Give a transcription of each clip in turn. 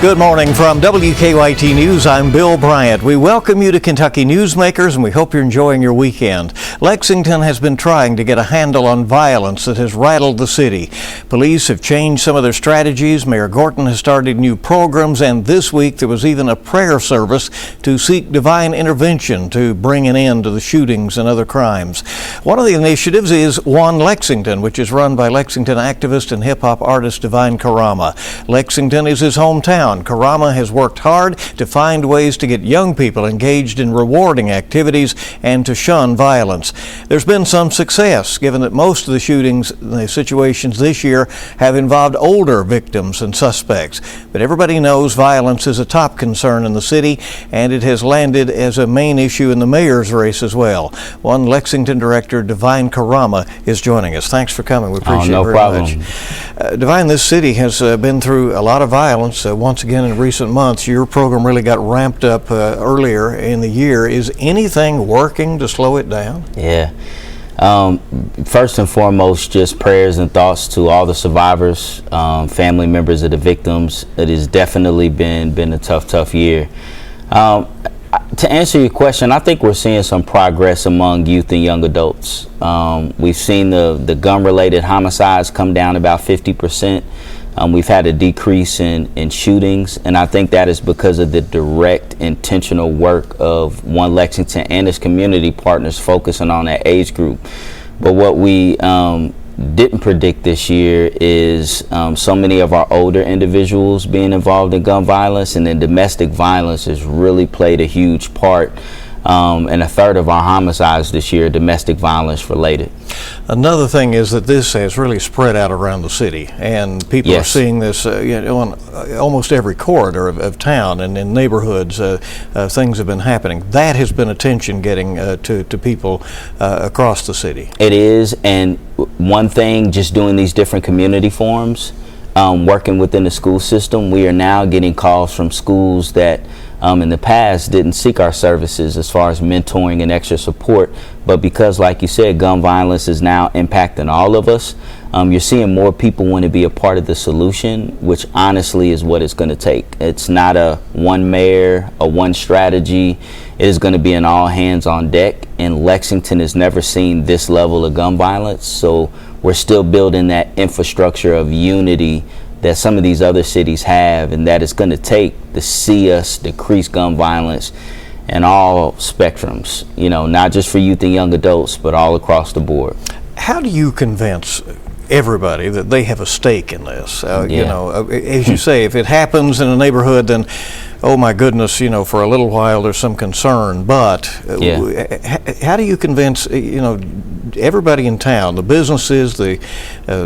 Good morning from WKYT News. I'm Bill Bryant. We welcome you to Kentucky Newsmakers, and we hope you're enjoying your weekend. Lexington has been trying to get a handle on violence that has rattled the city. Police have changed some of their strategies. Mayor Gorton has started new programs, and this week there was even a prayer service to seek divine intervention to bring an end to the shootings and other crimes. One of the initiatives is One Lexington, which is run by Lexington activist and hip-hop artist Devine Carama. Lexington is his hometown. Carama has worked hard to find ways to get young people engaged in rewarding activities and to shun violence. There's been some success, given that most of the shootings, the situations this year, have involved older victims and suspects. But everybody knows violence is a top concern in the city, and it has landed as a main issue in the mayor's race as well. One Lexington director, Devine Carama, is joining us. Thanks for coming. We appreciate it very much. Devine, this city has been through a lot of violence. Once again, in recent months, your program really got ramped up earlier in the year. Is anything working to slow it down? Yeah. First and foremost, just prayers and thoughts to all the survivors, family members of the victims. It has definitely been a tough year. To answer your question, I think we're seeing some progress among youth and young adults. We've seen the gun-related homicides come down about 50%. We've had a decrease in shootings, and I think that is because of the direct, intentional work of One Lexington and its community partners focusing on that age group. But what we didn't predict this year is so many of our older individuals being involved in gun violence, and then domestic violence has really played a huge part. And a third of our homicides this year are domestic violence related. Another thing is that this has really spread out around the city, and people are seeing this on almost every corridor of town and in neighborhoods. Things have been happening. That has been attention getting to people across the city. It is, and one thing, just doing these different community forums, working within the school system, we are now getting calls from schools that in the past didn't seek our services as far as mentoring and extra support, but because, like you said, gun violence is now impacting all of us, you're seeing more people want to be a part of the solution, which honestly is what it's going to take. It's not a one mayor, a one strategy. It is going to be an all hands on deck, and Lexington has never seen this level of gun violence, so we're still building that infrastructure of unity that some of these other cities have, and that it's going to take to see us decrease gun violence in all spectrums, not just for youth and young adults, but all across the board. How do you convince everybody that they have a stake in this? As you say, if it happens in a neighborhood, then oh my goodness, for a little while there's some concern, but how do you convince everybody in town, the businesses, the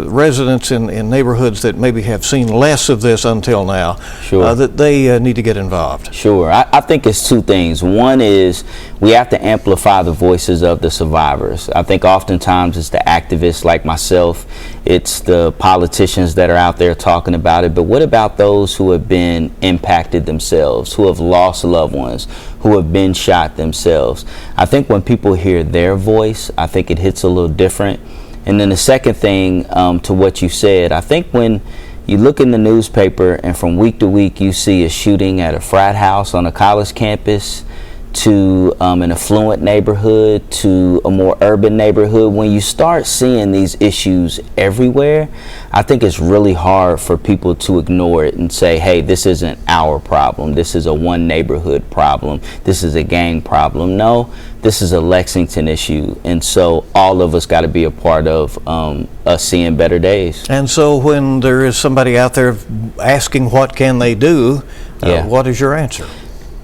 residents in neighborhoods that maybe have seen less of this until now, that they need to get involved? Sure. I think it's two things. One is we have to amplify the voices of the survivors. I think oftentimes it's the activists like myself, it's the politicians that are out there talking about it, but what about those who have been impacted themselves, who have lost loved ones, who have been shot themselves? I think when people hear their voice, I think it hits a little different. And then the second thing, to what you said, I think when you look in the newspaper and from week to week you see a shooting at a frat house on a college campus, to an affluent neighborhood, to a more urban neighborhood, when you start seeing these issues everywhere, I think it's really hard for people to ignore it and say, hey, this isn't our problem. This is a one neighborhood problem. This is a gang problem. No, this is a Lexington issue. And so all of us got to be a part of us seeing better days. And so when there is somebody out there asking what can they do, what is your answer?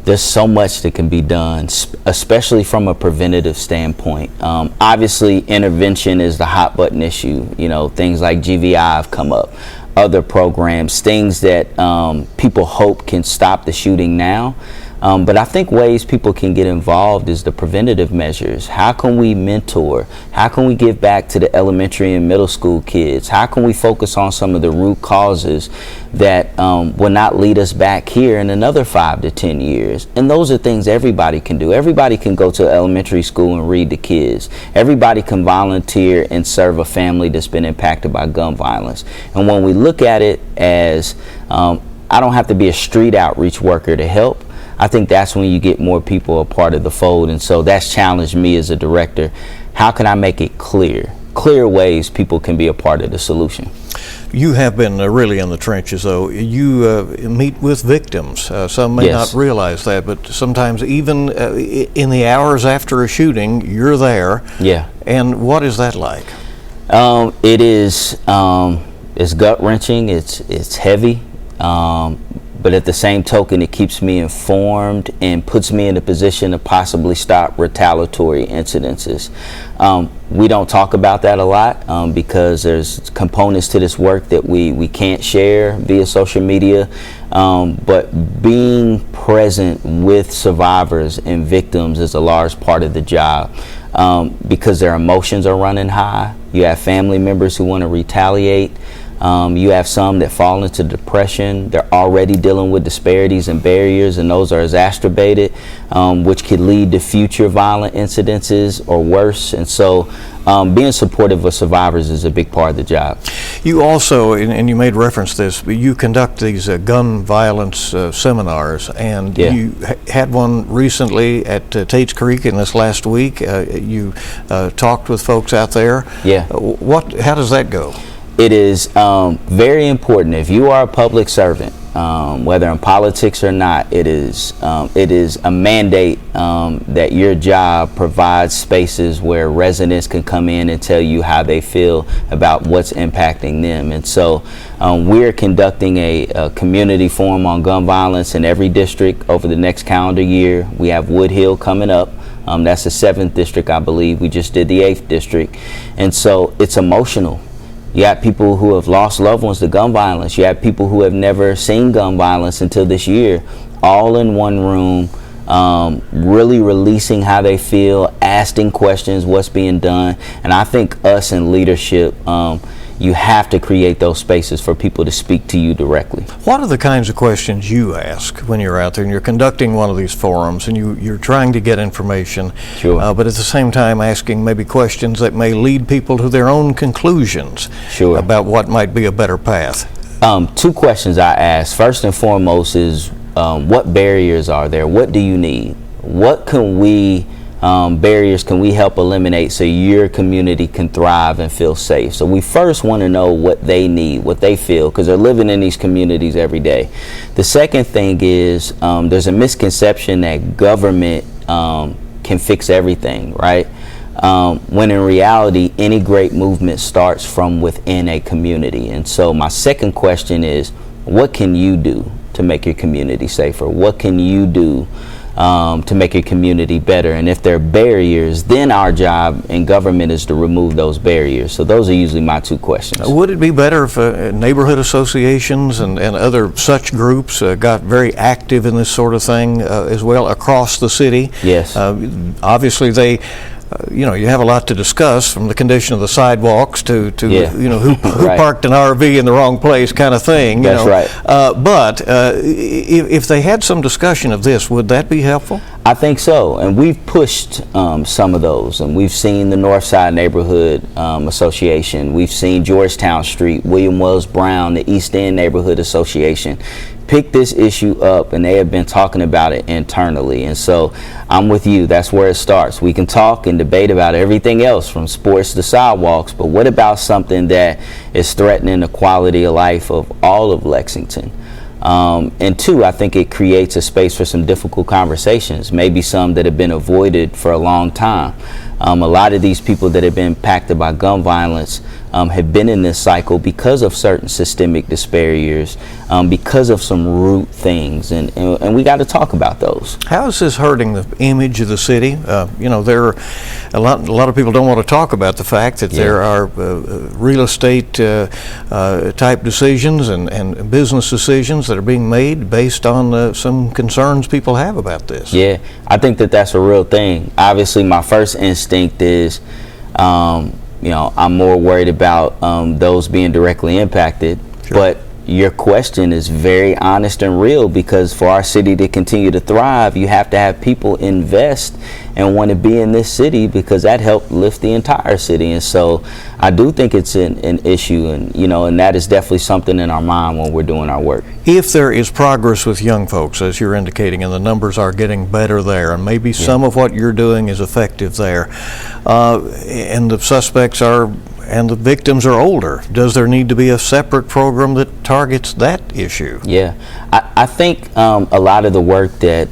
There's so much that can be done, especially from a preventative standpoint. Obviously, intervention is the hot button issue. Things like GVI have come up, other programs, things that people hope can stop the shooting now. But I think ways people can get involved is the preventative measures. How can we mentor? How can we give back to the elementary and middle school kids? How can we focus on some of the root causes that will not lead us back here in another 5 to 10 years? And those are things everybody can do. Everybody can go to elementary school and read to kids. Everybody can volunteer and serve a family that's been impacted by gun violence. And when we look at it as I don't have to be a street outreach worker to help. I think that's when you get more people a part of the fold. And so that's challenged me as a director. How can I make it clear ways people can be a part of the solution? You have been really in the trenches, though. You meet with victims. Some may not realize that, but sometimes even in the hours after a shooting, you're there. Yeah. And what is that like? It is. It's gut-wrenching. It's heavy. But at the same token, it keeps me informed and puts me in a position to possibly stop retaliatory incidences. We don't talk about that a lot because there's components to this work that we can't share via social media. But being present with survivors and victims is a large part of the job because their emotions are running high. You have family members who want to retaliate. You have some that fall into depression. They're already dealing with disparities and barriers, and those are exacerbated, which could lead to future violent incidences or worse. And so being supportive of survivors is a big part of the job. You also, and you made reference to this, but you conduct these gun violence seminars, and you had one recently at Tate's Creek in this last week. You talked with folks out there. Yeah. How does that go? It is very important. If you are a public servant, whether in politics or not, it is a mandate that your job provides spaces where residents can come in and tell you how they feel about what's impacting them. And so we're conducting a community forum on gun violence in every district over the next calendar year. We have Wood Hill coming up. That's the 7th district, I believe. We just did the 8th district. And so it's emotional. You have people who have lost loved ones to gun violence. You have people who have never seen gun violence until this year, all in one room, really releasing how they feel, asking questions, what's being done. And I think us in leadership, you have to create those spaces for people to speak to you directly. What are the kinds of questions you ask when you're out there and you're conducting one of these forums and you're trying to get information, but at the same time asking maybe questions that may lead people to their own conclusions about what might be a better path? 2 questions I ask. First and foremost is what barriers are there? What do you need? What can we barriers can we help eliminate so your community can thrive and feel safe? So we first want to know what they need, what they feel, because they're living in these communities every day. The second thing is there's a misconception that government can fix everything, right? When in reality, any great movement starts from within a community. And so my second question is, what can you do to make your community safer? What can you do to make your community better? And if there are barriers, then our job in government is to remove those barriers. So those are usually my 2 questions. Would it be better if neighborhood associations and other such groups got very active in this sort of thing as well across the city? Yes. Obviously they you have a lot to discuss, from the condition of the sidewalks to who parked an RV in the wrong place kind of thing. That's right. But if they had some discussion of this, would that be helpful? I think so, and we've pushed some of those, and we've seen the Northside Neighborhood Association, we've seen Georgetown Street, William Wells Brown, the East End Neighborhood Association pick this issue up, and they have been talking about it internally. And so I'm with you. That's where it starts. We can talk and debate about everything else from sports to sidewalks, but what about something that is threatening the quality of life of all of Lexington? And 2, I think it creates a space for some difficult conversations, maybe some that have been avoided for a long time. A lot of these people that have been impacted by gun violence have been in this cycle because of certain systemic disparities, because of some root things, and we got to talk about those. How is this hurting the image of the city? There are a lot of people don't want to talk about the fact that there are real estate type decisions and business decisions that are being made based on some concerns people have about this. Yeah, I think that's a real thing. Obviously, my first instinct is I'm more worried about those being directly impacted. But your question is very honest and real, because for our city to continue to thrive, you have to have people invest and want to be in this city, because that helped lift the entire city. And so I do think it's an issue, and and that is definitely something in our mind when we're doing our work. If there is progress with young folks, as you're indicating, and the numbers are getting better there, and maybe some of what you're doing is effective there, and the suspects and the victims are older, does there need to be a separate program that targets that issue? Yeah, I think a lot of the work that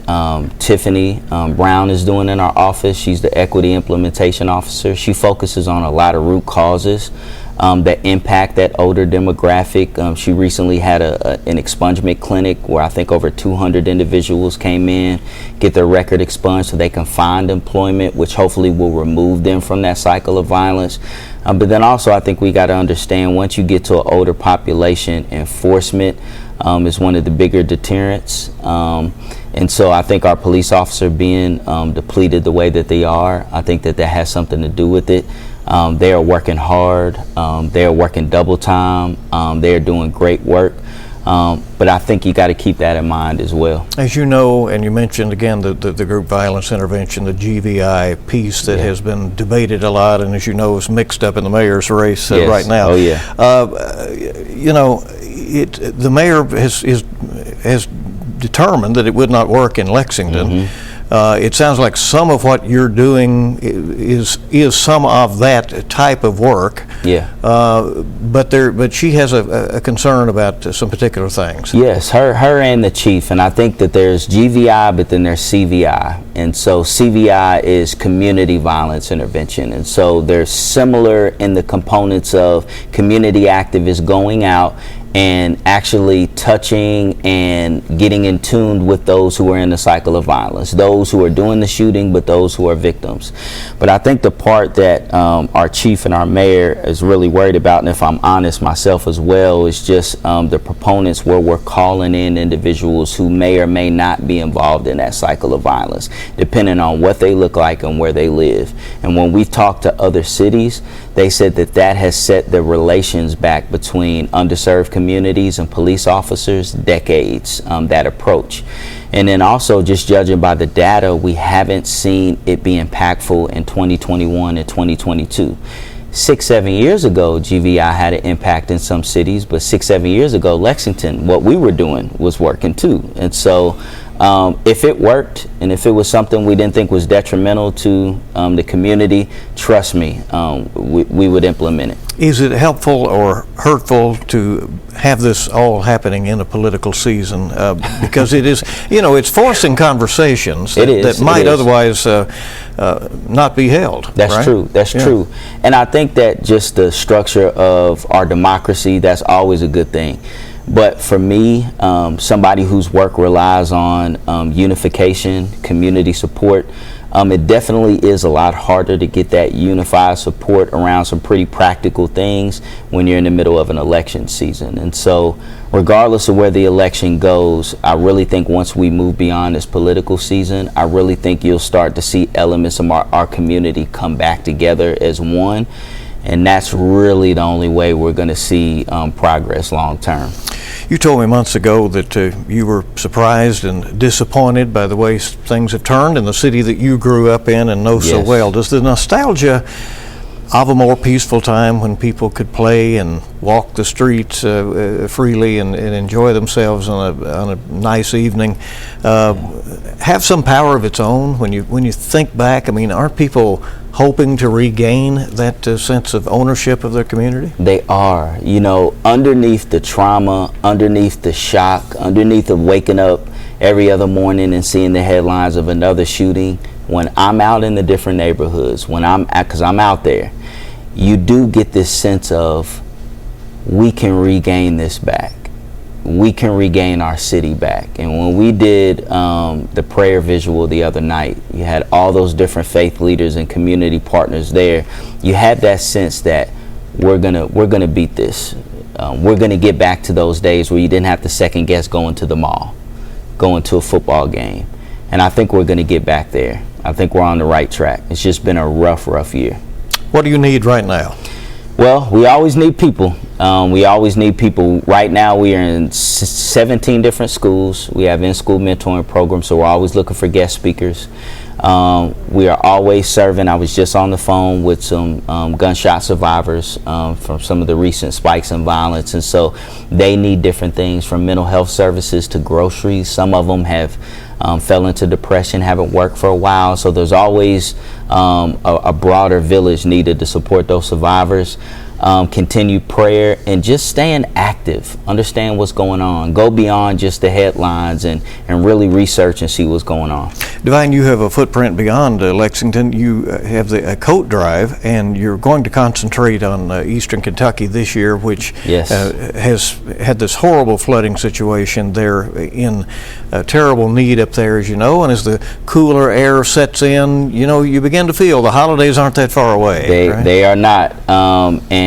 Tiffany Brown is doing in our office, she's the equity implementation officer, she focuses on a lot of root causes that impact that older demographic. She recently had an expungement clinic where I think over 200 individuals came in, get their record expunged so they can find employment, which hopefully will remove them from that cycle of violence. But then also I think we got to understand, once you get to an older population, enforcement is one of the bigger deterrents. And so I think our police officer being depleted the way that they are, I think that has something to do with it. They are working hard. They are working double time. They are doing great work. But I think you got to keep that in mind as well. As you know, and you mentioned again the group violence intervention, the GVI piece that has been debated a lot, and as you know is mixed up in the mayor's race right now. Oh yeah. The mayor has determined that it would not work in Lexington. Mm-hmm. It sounds like some of what you're doing is some of that type of work. Yeah. But she has a concern about some particular things. Yes, her and the chief, and I think that there's GVI, but then there's CVI, and so CVI is community violence intervention, and so they're similar in the components of community activists going out and actually touching and getting in tune with those who are in the cycle of violence, those who are doing the shooting, but those who are victims. But I think the part that our chief and our mayor is really worried about, and if I'm honest myself as well, is just the proponents where we're calling in individuals who may or may not be involved in that cycle of violence, depending on what they look like and where they live. And when we've talked to other cities, they said that has set the relations back between underserved communities and police officers decades, that approach. And then also, just judging by the data, we haven't seen it be impactful in 2021 and 2022. 6-7 years ago, GVI had an impact in some cities, but 6-7 years ago, Lexington, what we were doing was working too. And so if it worked, and if it was something we didn't think was detrimental to the community, trust me, we would implement it. Is it helpful or hurtful to have this all happening in a political season? Because it is, it's forcing conversations that might otherwise not be held. That's right? true. That's true. And I think that just the structure of our democracy, that's always a good thing. But for me, somebody whose work relies on unification, community support, it definitely is a lot harder to get that unified support around some pretty practical things when you're in the middle of an election season. And so regardless of where the election goes, I really think once we move beyond this political season, I really think you'll start to see elements of our community come back together as one. And that's really the only way we're going to see progress long term. You told me months ago that you were surprised and disappointed by the way things have turned in the city that you grew up in and know so well. Does the nostalgia of a more peaceful time when people could play and walk the streets freely and enjoy themselves on a nice evening have some power of its own when you think back? I mean, aren't people hoping to regain that sense of ownership of their community? They are. Underneath the trauma, underneath the shock, underneath of waking up every other morning and seeing the headlines of another shooting, when I'm out in the different neighborhoods, because I'm out there, you do get this sense of we can regain this back. We can regain our city back. And when we did the prayer visual the other night, you had all those different faith leaders and community partners there. You had that sense that we're gonna beat this. We're gonna get back to those days where you didn't have to second guess going to the mall, going to a football game. And I think we're gonna get back there. I think we're on the right track. It's just been a rough year. What do you need right now? Well, we always need people. We always need people. Right now we are in 17 different schools. We have in-school mentoring programs, so we're always looking for guest speakers. We are always serving. I was just on the phone with some gunshot survivors from some of the recent spikes in violence, and so they need different things, from mental health services to groceries. Some of them have fell into depression, haven't worked for a while, so there's always a broader village needed to support those survivors. Continued prayer and just staying active, understand what's going on, go beyond just the headlines and really research and see what's going on. Devine, you have a footprint beyond Lexington. You have the coat drive, and you're going to concentrate on eastern Kentucky this year, which Yes. Has had this horrible flooding situation. They're in terrible need up there, as you know, and as the cooler air sets in, you know, you begin to feel the holidays aren't that far away. Right? They are not.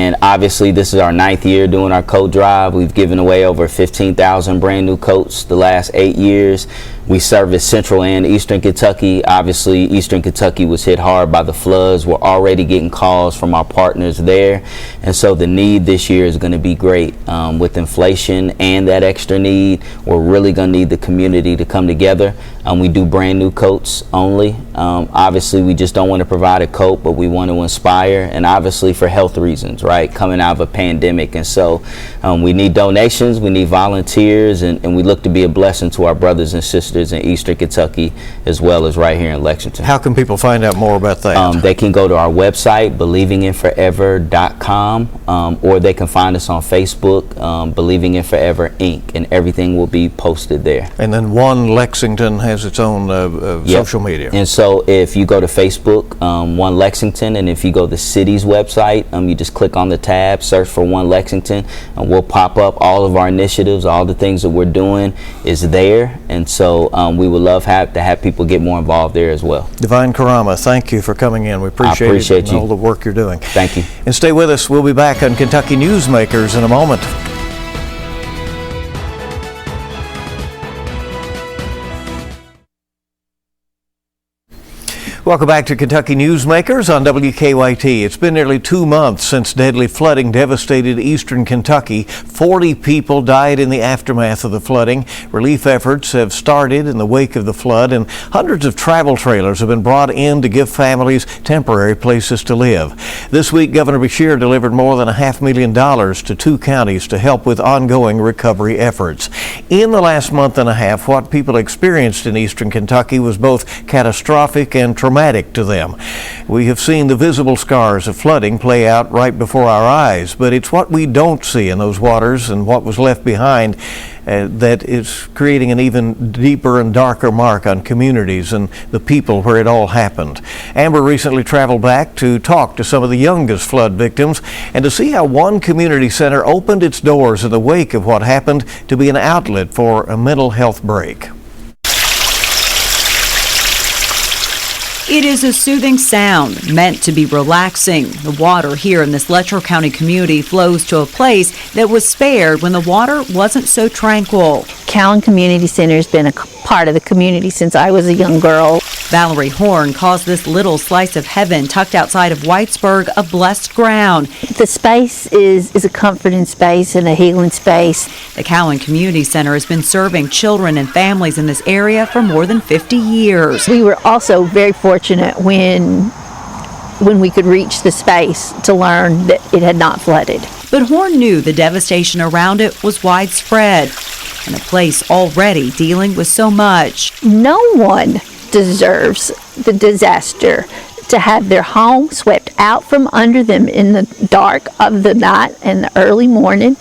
And obviously this is our 9th year doing our coat drive. We've given away over 15,000 brand new coats the last 8 years. We service central and eastern Kentucky. Obviously, eastern Kentucky was hit hard by the floods. We're already getting calls from our partners there. And so the need this year is going to be great. With inflation and that extra need, we're really going to need the community to come together. We do brand new coats only. Obviously, we just don't want to provide a coat, but we want to inspire, and obviously for health reasons, right? Coming out of a pandemic. And so we need donations, we need volunteers, and we look to be a blessing to our brothers and sisters in eastern Kentucky as well as right here in Lexington. How can people find out more about that? They can go to our website, believinginforever.com, or they can find us on Facebook, Believing in Forever Inc., and everything will be posted there. And then One Lexington has its own social media. And so if you go to Facebook, One Lexington, and if you go to the city's website, you just click on the tab, search for One Lexington, and we'll pop up all of our initiatives, all the things that we're doing is there. And so we would love to have people get more involved there as well. Devine Carama, thank you for coming in. We appreciate it and all the work you're doing. Thank you. And stay with us. We'll be back on Kentucky Newsmakers in a moment. Welcome back to Kentucky Newsmakers on WKYT. It's been nearly 2 months since deadly flooding devastated eastern Kentucky. 40 people died in the aftermath of the flooding. Relief efforts have started in the wake of the flood, and hundreds of travel trailers have been brought in to give families temporary places to live. This week, Governor Beshear delivered more than $500,000 to 2 counties to help with ongoing recovery efforts. In the last month and a half, what people experienced in eastern Kentucky was both catastrophic and traumatic to them. We have seen the visible scars of flooding play out right before our eyes, but it's what we don't see in those waters and what was left behind that is creating an even deeper and darker mark on communities and the people where it all happened. Amber recently traveled back to talk to some of the youngest flood victims and to see how one community center opened its doors in the wake of what happened to be an outlet for a mental health break. It is a soothing sound meant to be relaxing. The water here in this Letcher County community flows to a place that was spared when the water wasn't so tranquil. Cowan Community Center has been a part of the community since I was a young girl. Valerie Horn calls this little slice of heaven tucked outside of Whitesburg a blessed ground. The space is a comforting space and a healing space. The Cowan Community Center has been serving children and families in this area for more than 50 years. We were also very fortunate when we could reach the space to learn that it had not flooded. But Horn knew the devastation around it was widespread, and a place already dealing with so much. No one deserves the disaster to have their home swept out from under them in the dark of the night and the early morning.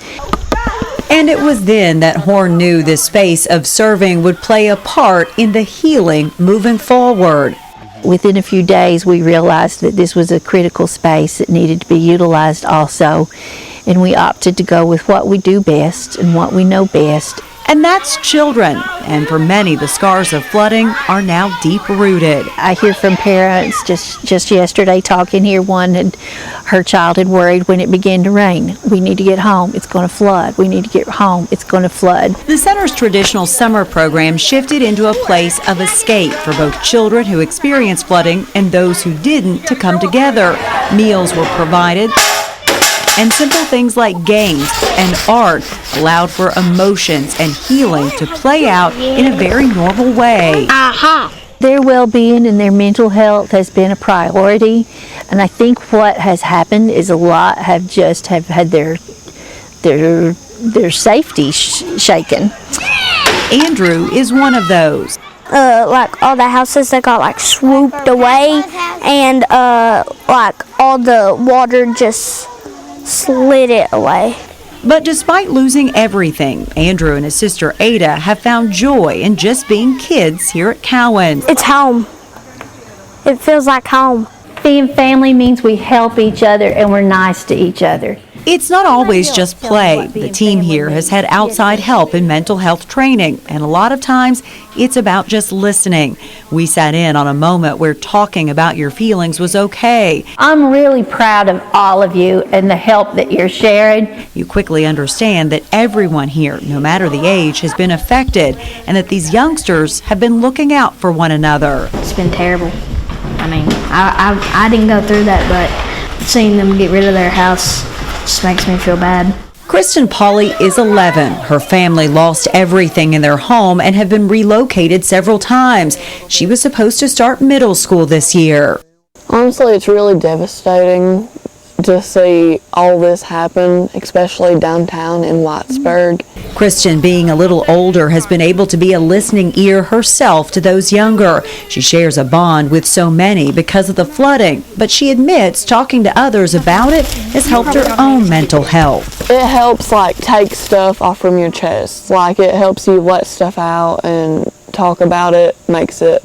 And it was then that Horn knew this space of serving would play a part in the healing moving forward. Within a few days, we realized that this was a critical space that needed to be utilized also, and we opted to go with what we do best and what we know best. And that's children. And for many, the scars of flooding are now deep-rooted. I hear from parents just yesterday talking here, one and her child had worried when it began to rain. We need to get home. It's going to flood. We need to get home. It's going to flood. The center's traditional summer program shifted into a place of escape for both children who experienced flooding and those who didn't to come together. Meals were provided. and simple things like games and art allowed for emotions and healing to play out in a very normal way. Their well-being and their mental health has been a priority, and I think what has happened is a lot have had their safety shaken. Andrew is one of those. Like all the houses that got like swooped away, and like all the water just slid it away. But despite losing everything, Andrew and his sister Ada have found joy in just being kids here at Cowan. It's home. It feels like home. Being family means we help each other and we're nice to each other. It's not always just play. The team here has had outside help in mental health training, and a lot of times it's about just listening. We sat in on a moment where talking about your feelings was okay. I'm really proud of all of you and the help that you're sharing. You quickly understand that everyone here, no matter the age, has been affected, and that these youngsters have been looking out for one another. It's been terrible. I mean, I didn't go through that, but seeing them get rid of their house just makes me feel bad. Kristen Pauley is 11. Her family lost everything in their home and have been relocated several times. She was supposed to start middle school this year. Honestly, it's really devastating to see all this happen, especially downtown in Whitesburg. Kristen, being a little older, has been able to be a listening ear herself to those younger. She shares a bond with so many because of the flooding, but she admits talking to others about it has helped her own mental health. It helps like take stuff off from your chest. Like it helps you let stuff out and talk about it, makes it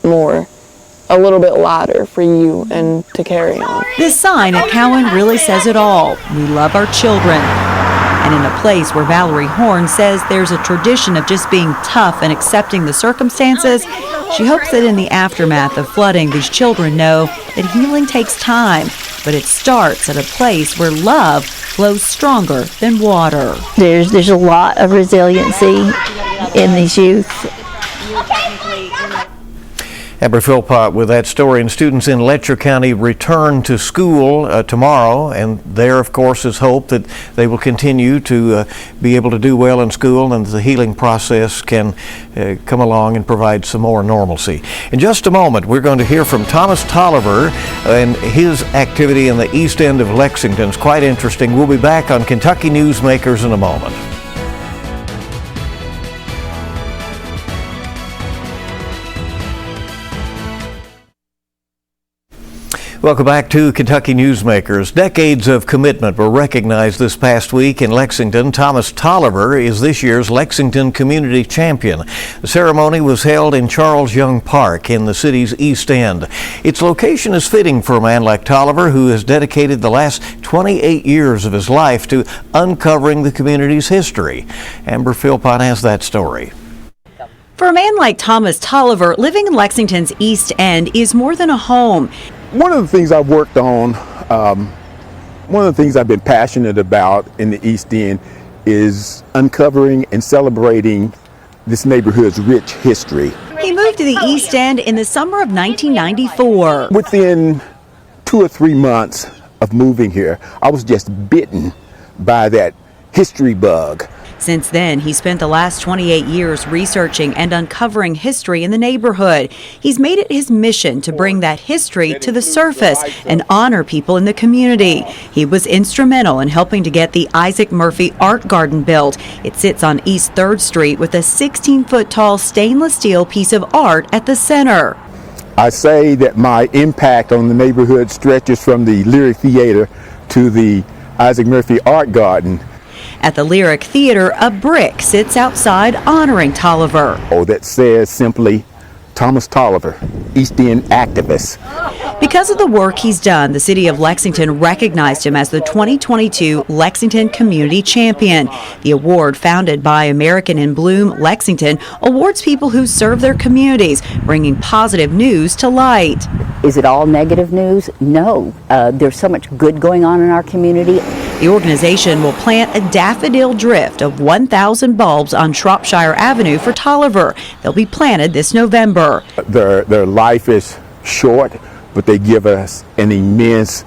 a little bit lighter for you and to carry on. This sign at Cowan really says it all. We love our children. And in a place where Valerie Horn says there's a tradition of just being tough and accepting the circumstances, she hopes that in the aftermath of flooding, these children know that healing takes time, but it starts at a place where love flows stronger than water. There's a lot of resiliency in these youth. Amber Philpott with that story. And students in Letcher County return to school tomorrow, and there, of course, is hope that they will continue to be able to do well in school and the healing process can come along and provide some more normalcy. In just a moment, we're going to hear from Thomas Tolliver and his activity in the east end of Lexington. It's quite interesting. We'll be back on Kentucky Newsmakers in a moment. Welcome back to Kentucky Newsmakers. Decades of commitment were recognized this past week in Lexington. Thomas Tolliver is this year's Lexington Community Champion. The ceremony was held in Charles Young Park in the city's East End. Its location is fitting for a man like Tolliver, who has dedicated the last 28 years of his life to uncovering the community's history. Amber Philpott has that story. For a man like Thomas Tolliver, living in Lexington's East End is more than a home. One of the things I've worked on, one of the things I've been passionate about in the East End is uncovering and celebrating this neighborhood's rich history. He moved to the East End in the summer of 1994. Within 2 or 3 months of moving here, I was just bitten by that history bug. Since then, he spent the last 28 years researching and uncovering history in the neighborhood. He's made it his mission to bring that history to the surface and honor people in the community. He was instrumental in helping to get the Isaac Murphy Art Garden built. It sits on East 3rd Street with a 16-foot-tall stainless steel piece of art at the center. I say that my impact on the neighborhood stretches from the Lyric Theater to the Isaac Murphy Art Garden. At the Lyric Theater, a brick sits outside honoring Tolliver. Oh, that says simply, Thomas Tolliver, East End activist. Because of the work he's done, the city of Lexington recognized him as the 2022 Lexington Community Champion. The award, founded by American in Bloom Lexington, awards people who serve their communities, bringing positive news to light. Is it all negative news? No. There's so much good going on in our community. The organization will plant a daffodil drift of 1,000 bulbs on Shropshire Avenue for Tolliver. They'll be planted this November. Their life is short, but they give us an immense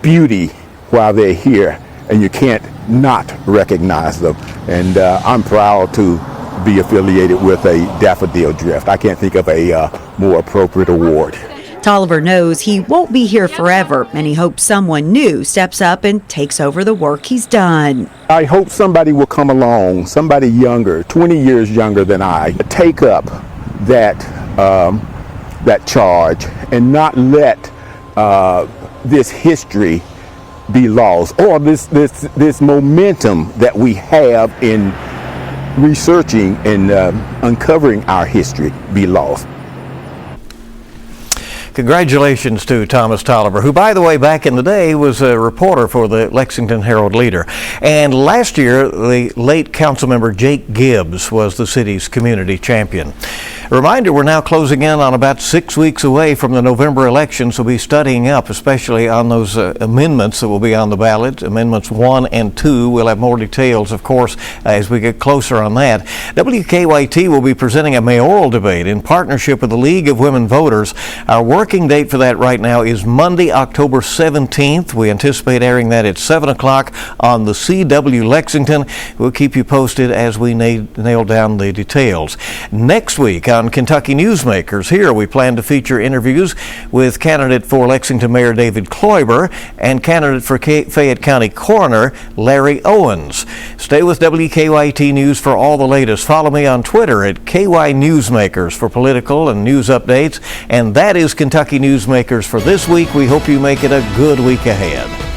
beauty while they're here, and you can't not recognize them. And I'm proud to be affiliated with a Daffodil Drift. I can't think of a more appropriate award. Tolliver knows he won't be here forever, and he hopes someone new steps up and takes over the work he's done. I hope somebody will come along, somebody younger, 20 years younger than I, take up that charge and not let this history be lost, or this momentum that we have in researching and uncovering our history be lost. Congratulations to Thomas Tolliver, who, by the way, back in the day was a reporter for the Lexington Herald-Leader. And last year, the late councilmember Jake Gibbs was the city's community champion. A reminder, we're now closing in on about 6 weeks away from the November election, so we'll be studying up, especially on those amendments that will be on the ballot, Amendments 1 and 2. We'll have more details, of course, as we get closer on that. WKYT will be presenting a mayoral debate in partnership with the League of Women Voters. Our working date for that right now is Monday, October 17th. We anticipate airing that at 7 o'clock on the CW Lexington. We'll keep you posted as we nail down the details. Next week on Kentucky Newsmakers, here we plan to feature interviews with candidate for Lexington Mayor David Kloiber and candidate for Fayette County Coroner Larry Owens. Stay with WKYT News for all the latest. Follow me on Twitter at KY Newsmakers for political and news updates. And that is Kentucky Newsmakers for this week. We hope you make it a good week ahead.